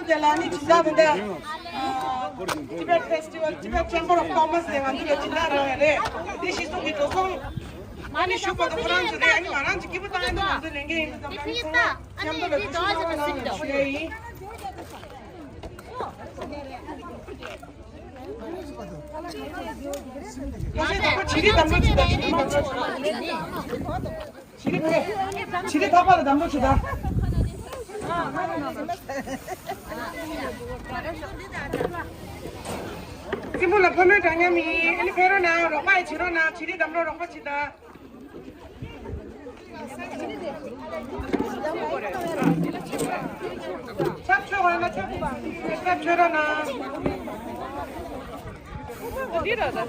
Delani Chizabunda Tibet Festival, Tibet Chamber of Commerce, they want to get this is to be to song. Mani Shupa the France, they are going to give it time to the game. 지리 다 봐도 안 붙이다. 기분나 보면 당연히 이 배로나 로마에 지로나 지리 담로 로마치다. 잡초가나 잡초라나. 어디라다?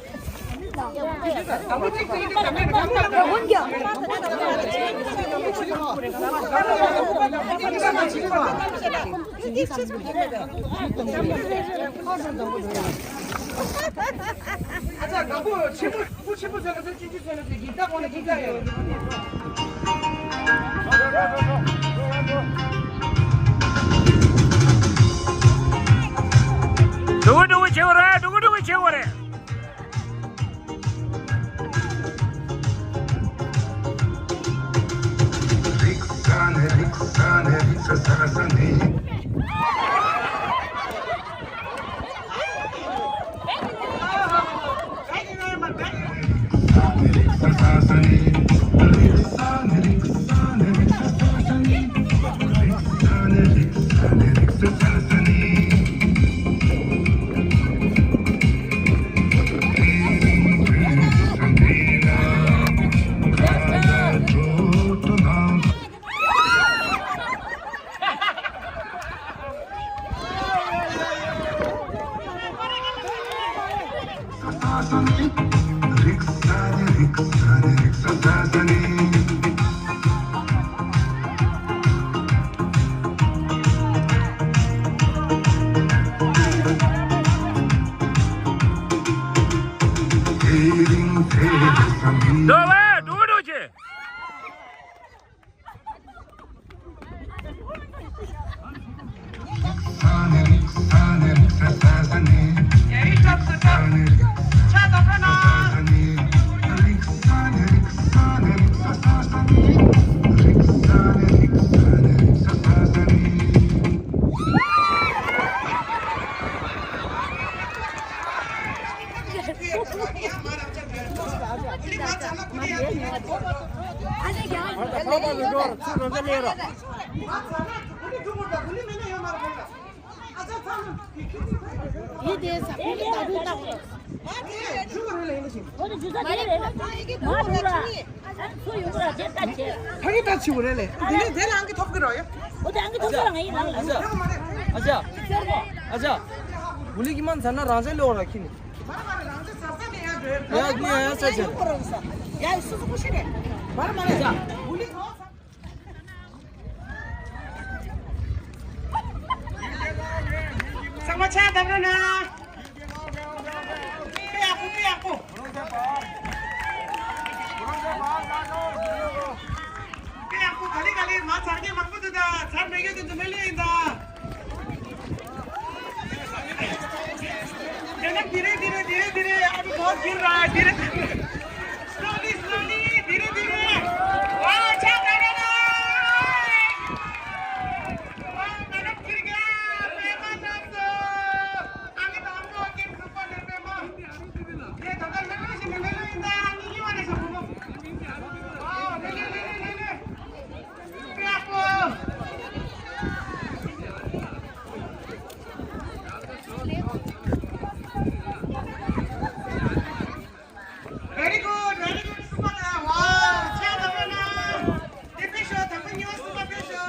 아자 가고 치부 저거 찌찌처럼 기타 보는 기타예요. 누구 채워라 누구 채워라 누구지? Buligiman sana raja lo rakini. Ya ni ya saja. Ya isu kushire. Bara mane ja. Buli ko. Sama cha dabro na. Piaku. Piaku kali ma charge makbudu da. Char mege du mele da. जनक धीरे अभी बहुत गिर रहा है धीरे slowly धीरे अच्छा कर रहा जनक गिर गया प्रेमा नाम आगे तो हमको आगे सुपर ले प्रेमा ये दगल में किसी में ले इंदा नहीं वाले सब वाह ले प्याको Very good, super. Wow, chalo na. Dipisho, tapos niyo super pisho.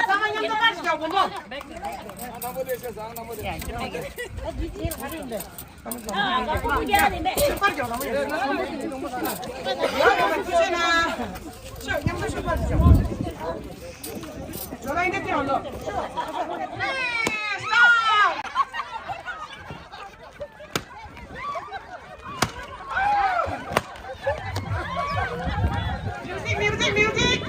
Sama niyo to kas daw mo. Namode siya sang namode. Super jaw namode. Ya na. Sure, nyamdo super jaw. Jola inde ti hono. Music!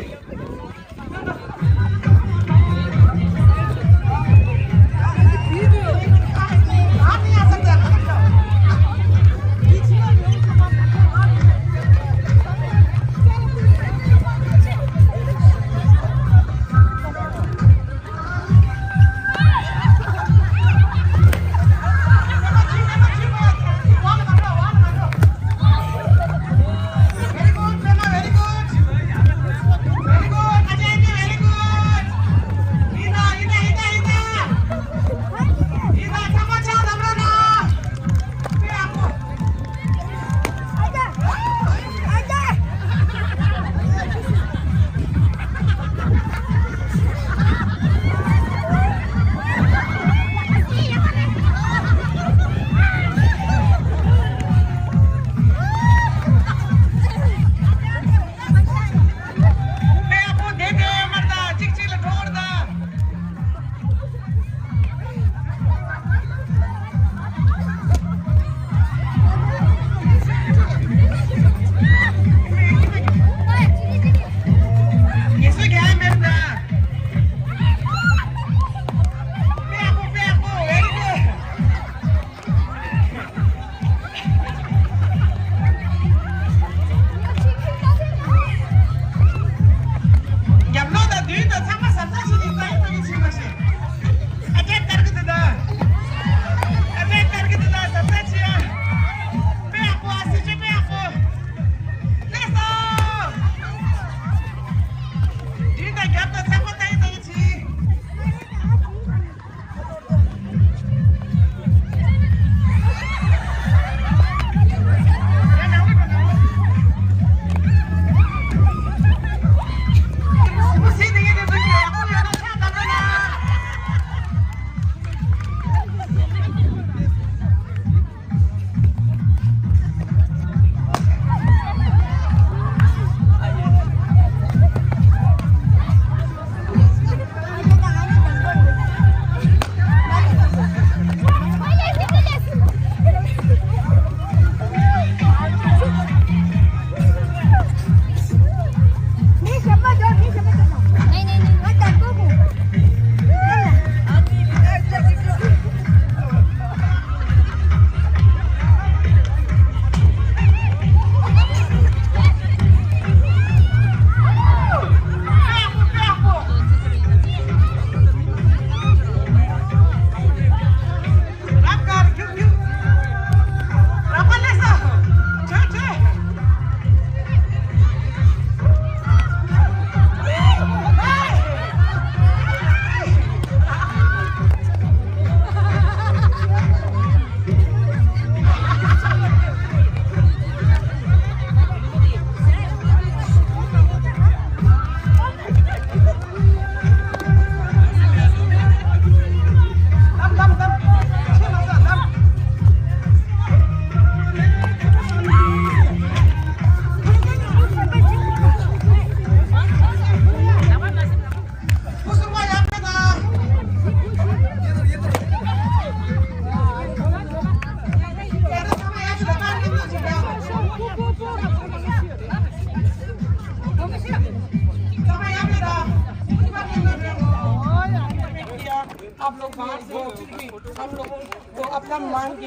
लोग बाहर से हो फिर भी हम लोगों को अपना मान के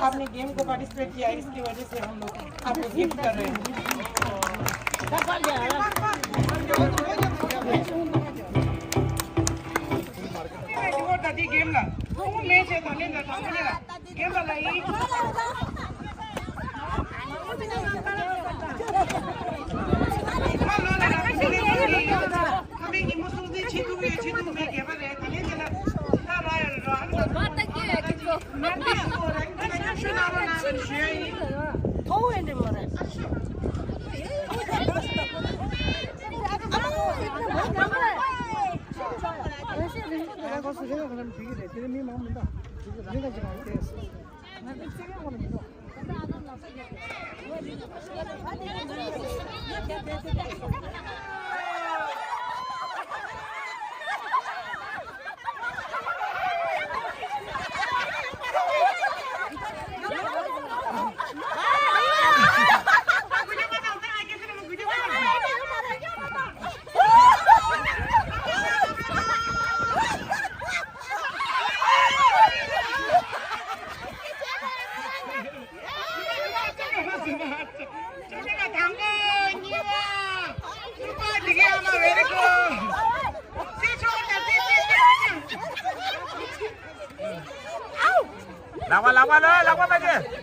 आपने गेम को पार्टिसिपेट किया इसकी वजह से हम लोग आपको गिफ्ट कर रहे हैं दादी गेम ला तुम मैच है तो लेना था बोलेगा गेम ला लाई हमें इमोशनल से छिटू में गेम ला है लेना ना राय बात क्या है किसको मैं सुना रहा ना शेयर 더 했는데 뭐래 내가 가서 생각하면 되게 돼. 대미 먹는다. 내가 지금 안 되겠어. 나도 생각하면 돼. 나와 เลย나와ไปดิ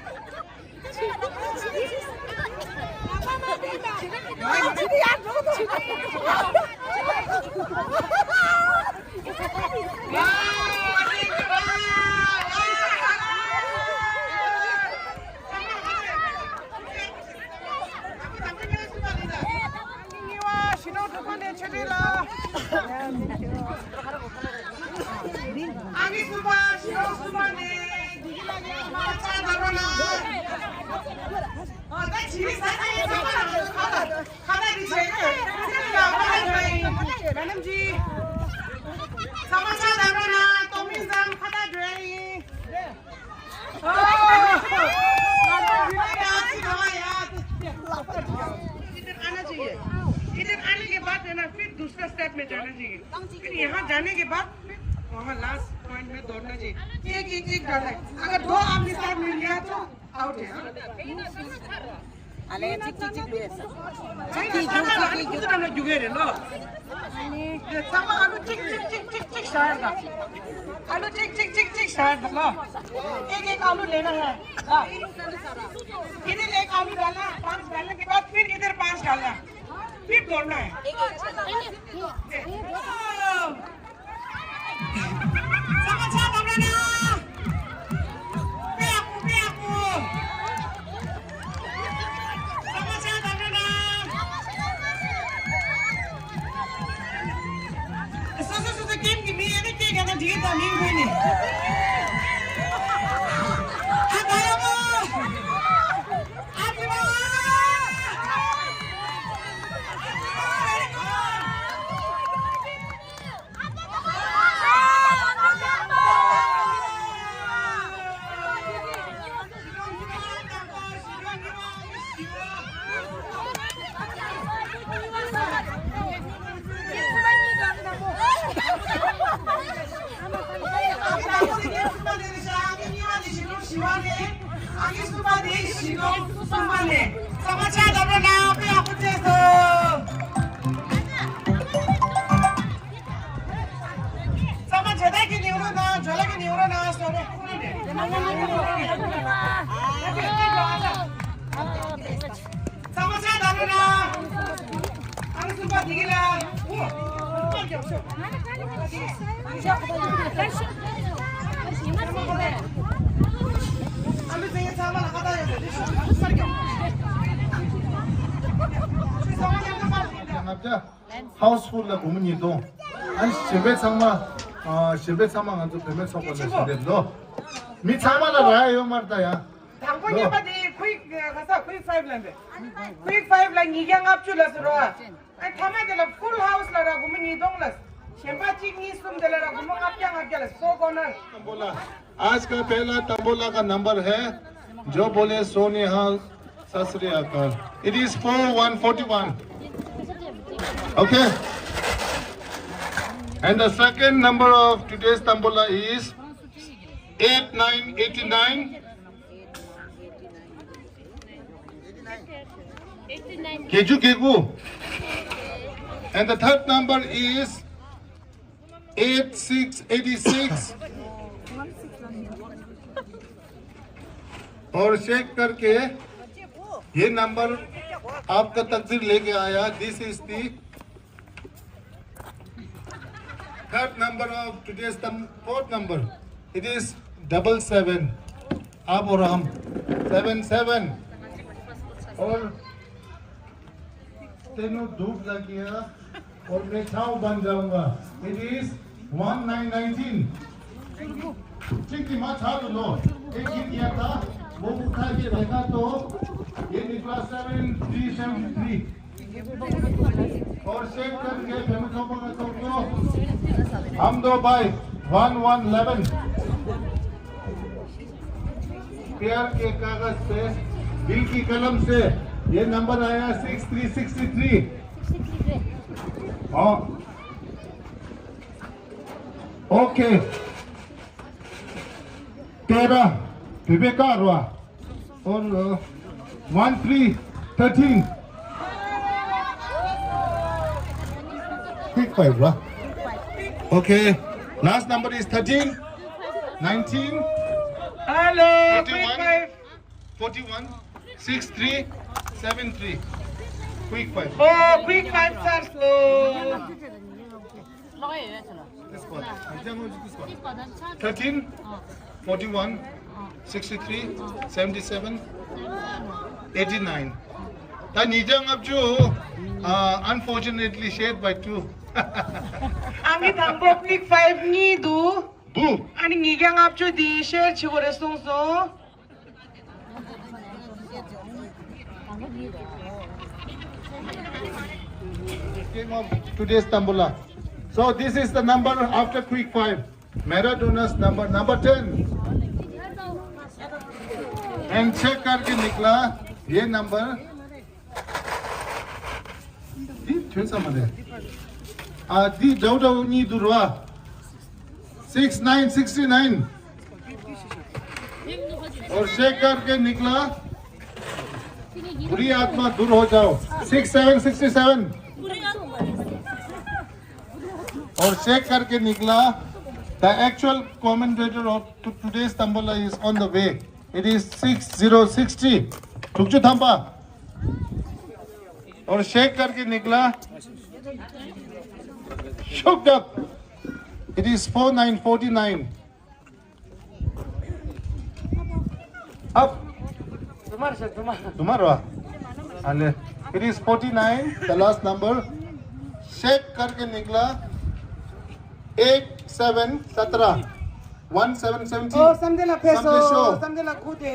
मैडम जी समाचार डालो ना तुम ही जान खाता ड्राई इधर आना चाहिए इधर आने के बाद है ना फिर दूसरा स्टेप में जाना चाहिए फिर यहाँ जाने के बाद वहाँ लास्ट पॉइंट में दौड़ना चाहिए एक डालना है अगर दो आपके साथ मिल गया तो आउट है 안에 찍찍찍 이거는 유괴래 너. 아니, 잠깐 아주 찍찍찍찍찍 शायदा. आलू चिक शायदा लो. एक आलू लेना है. इधर एक आलू डालना, 5 डालने के बाद फिर इधर 5 डालना. फिर दौड़ना है. समाचार डालना ना. Dia tak minggu ni. Ada apa? Apa? Aki suka di sini, suka ni. Sama cara mana apa aku cakap? Sama cara ki niura na, jala ki niura na, semua pun ni. Sama cara mana? Aki suka di gila. 하우스풀라 고문이도 한 실베 상마 안도 배매 속고 내서 미 상마라 라요 말다야 당분이 바디 quick 가서 quick 5 란데 quick 5 란 이경 앞줄라서로 아니 타마들 full house 라라 고문이 동las 셴바치 니숨 데라라 고문 앞장합결 소고는 बोला आज का पहला तंबोला का number है जो बोले सोनिया सत श्री अकाल it is 4141 okay And the second number of today's tambola is 8989. Keju Kegu. And the third number is 8686. और चेक करके ये नंबर आपका तकदीर लेके आया. This is the third number of today's fourth number. It is 77. आप और हम 77. और तेनों धूप लगिया और मैं छाव बन जाऊंगा. It is 1919. ठीक है, माँ छाव लो. एक गिर गया था, वो उठा के देखा तो ये निकला 7373. और चेक करके फेमस होगा तो हम दो भाई 1111. प्यार के कागज पे, दिल की कलम से ये नंबर आया 6363. ओके 13 विवेका हुआ और 1313. Quick five, right? Okay. Last number is 13, 19, Hello, 41, 41, 63, 73. Quick five. Oh, quick 5 sir. So, This one. This one. 13, 41, 63, 77, 89. Nijang Abju, unfortunately shared by 2. आम्ही थांबो quick 5 नी दू. Boo! आणि निग्यांग आपचो दी share Chivare सोंसो. Game of today's tambola. So this is the number after quick 5. Maradona's number 10. And check करके निकला ये number. दी Tensam मध्ये. दी Doeguling दुर्वा 6969. और check करके निकला बुरी आत्मा दूर हो जाओ 6767. और चेक करके निकला the actual commentator of today's tambola is on the way. It is 6060. ठुकचू थंबा. और चेक करके निकला shooked up. It is 4949. Up. तुम्हारा अले. It is 49, the last number. Check करके निकला 8717. 1770. Oh, समजेला पेसो. Someday show. समजेला खुदे.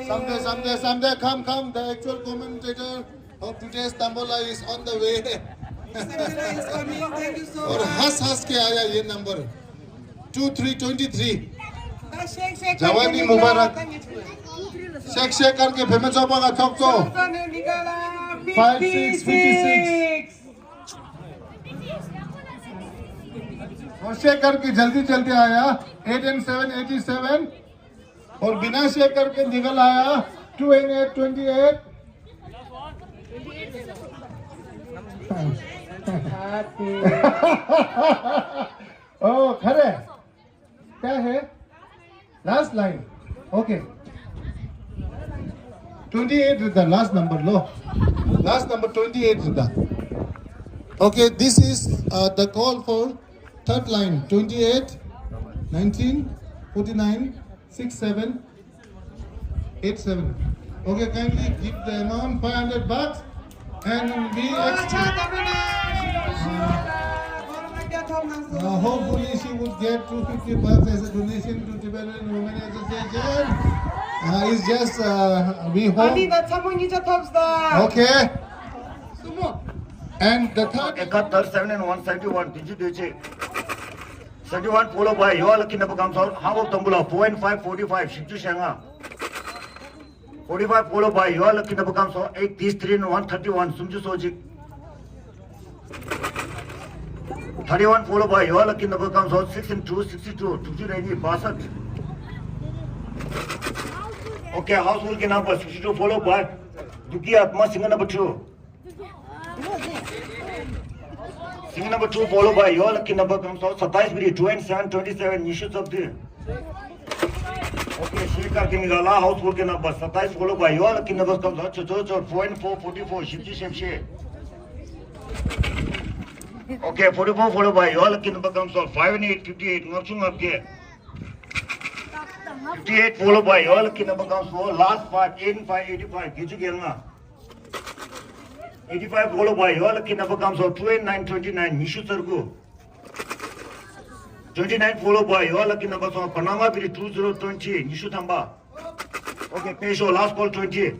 Someday, come. The actual commentator of today's tambola is on the way. समजेला is coming. Thank you so और much. हंस के आया ये नंबर 2323. शेक जवानी मुबारक. शेक करके फेमस हो पाएगा थोक तो 5656. और शेक करके जल्दी आया 8787. और बिना शेक करके निकल आया 2828. ओ खरे क्या है last line. Okay 28 is the last number. Last number 28 is the. Okay, this is the call for third line 28 19 49 67 87. Okay, kindly give the amount $500 and we hopefully she would get $250 as a donation to Tibetan Women Association. It's just we hope. 아니다 차문이자 톱스다. Okay. And the third. 37 and 171. Did you check? 71 followed by you are looking up comes out. How about Tambula 4 and 5 45. Shitu Shanga. 45 followed by you are looking up comes out. 8 3 and 131. Sumju Soji. 31 followed by your lucky number comes out 6 and 2, 62. Tuju Reini Basat. Okay, household number 62 followed by Duki Atma singer number 2. Singer number 2 followed by your lucky number comes out 27, 2 and 7, 27. Nishu of the. Okay, Shika Kinigala household number 27 followed by your lucky number comes out 4 and 4, 44. Shipji Shemshe. Okay, 44 followed by your lucky number comes out 5 and 8, 58. Marching up here. 58 followed by your lucky number comes out last 5, 8 and 5, 85. Gichu Gelna. 85 followed by your lucky number comes out 2 and 9, 29. Nishu Sargu. 29 followed by your lucky number comes out Panama Biri 2020. Nishu Thamba. Okay, Pesho last ball 20.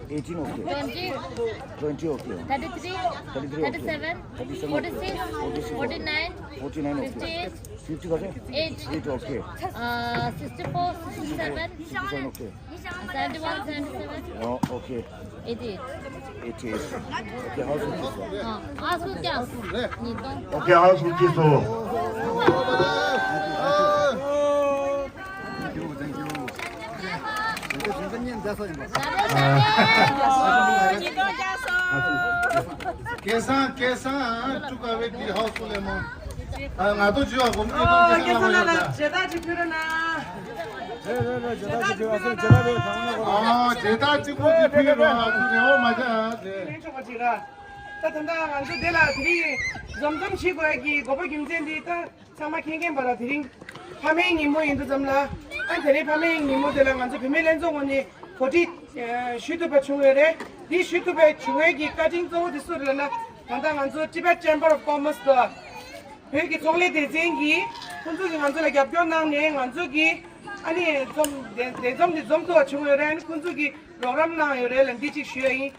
Eighteen okay. 20 okay. 33, 37, 46, 49, 58, 50 okay. 8 okay. 64, 67 okay. 71, 77. Oh okay. 88. Okay, how's it? Okay, how's it? कैसा चुका व्यक्ति हाउसफुल है मो 나도 지어 몸도 제다 찍고 지피로 그래요 맞아 네 다 된다 안주 되라 드리 점점 치고 여기 고버 김전디 다 상마 킹킹 받아 드린 파메잉 임모 인도 점라 안 되리 파메잉 임모 되라 안주 비밀렌 종원이 거기 슈트베 중회래 이 슈트베 중회기까지 좀어디 소리나 단단 안주 티베탄 챔버 오브 커머스 여기 종례 대쟁기 혼자기 안주라기 변낭내 안주기 아니 좀 대점디 좀더 중회래 혼자기 프로그램나 요래는 디지 쉬어이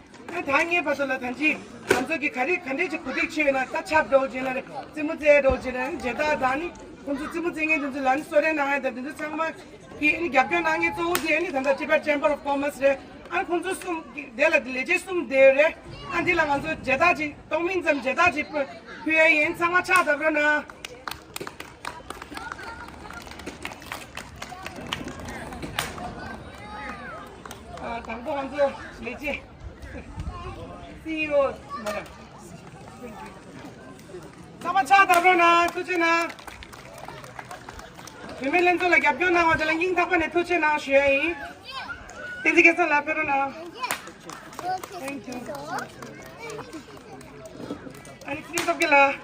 당에 받을라 단지 안주기 가리 간대지 구딕치나 따찹도 지나 지무제도 지나 제다 다니 혼자 지무쟁이 좀 란소래 나야 되는데 정말 이 갑변낭에 또 어디에 단다 티베탄 챔버 오브 커머스래 안 혼자 좀 내가 레제 좀 되래 안디랑 안주 제다지 동민점 제다지 회의 상황 차다 그러나 당도 안주 레제 CEO 뭐야 상황 차다 그러나 투지나 비밀렌조라 갑변낭 어들랑 인탁관에 투지나 쉬어이 Dedicação lá, pero não. Thank you. Ani frito que lá.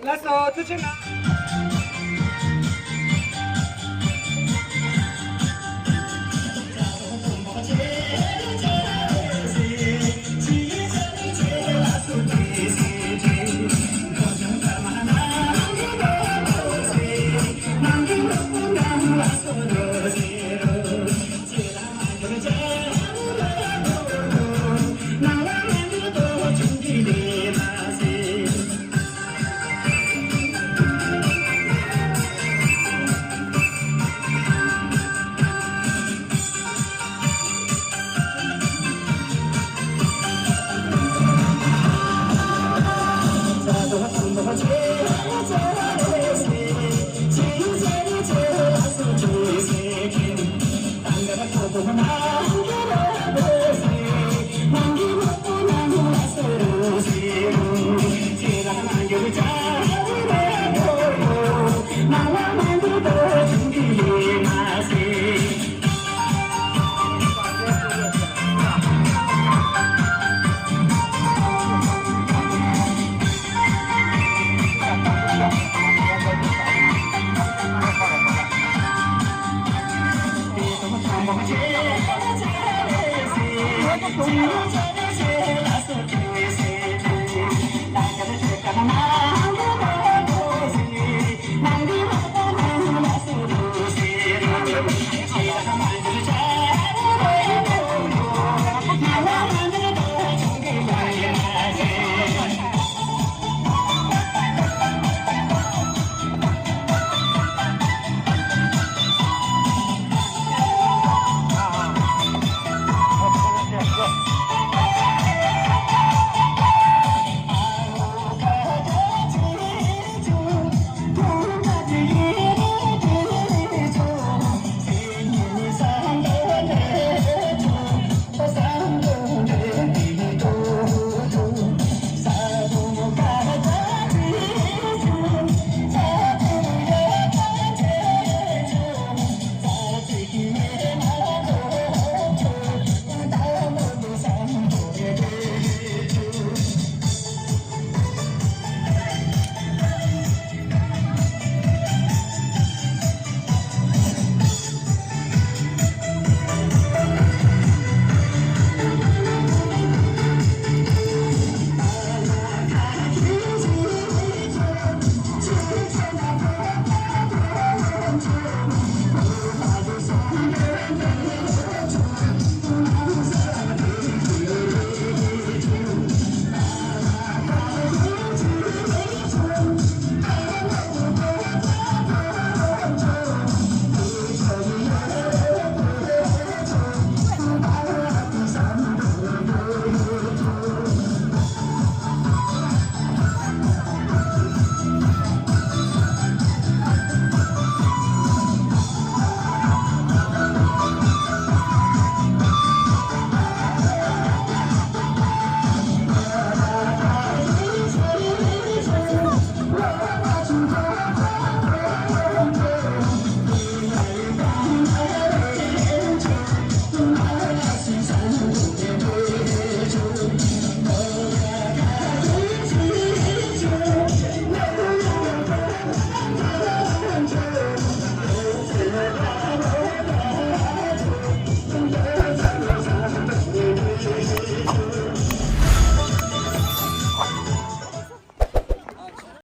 Lá só, tu chega.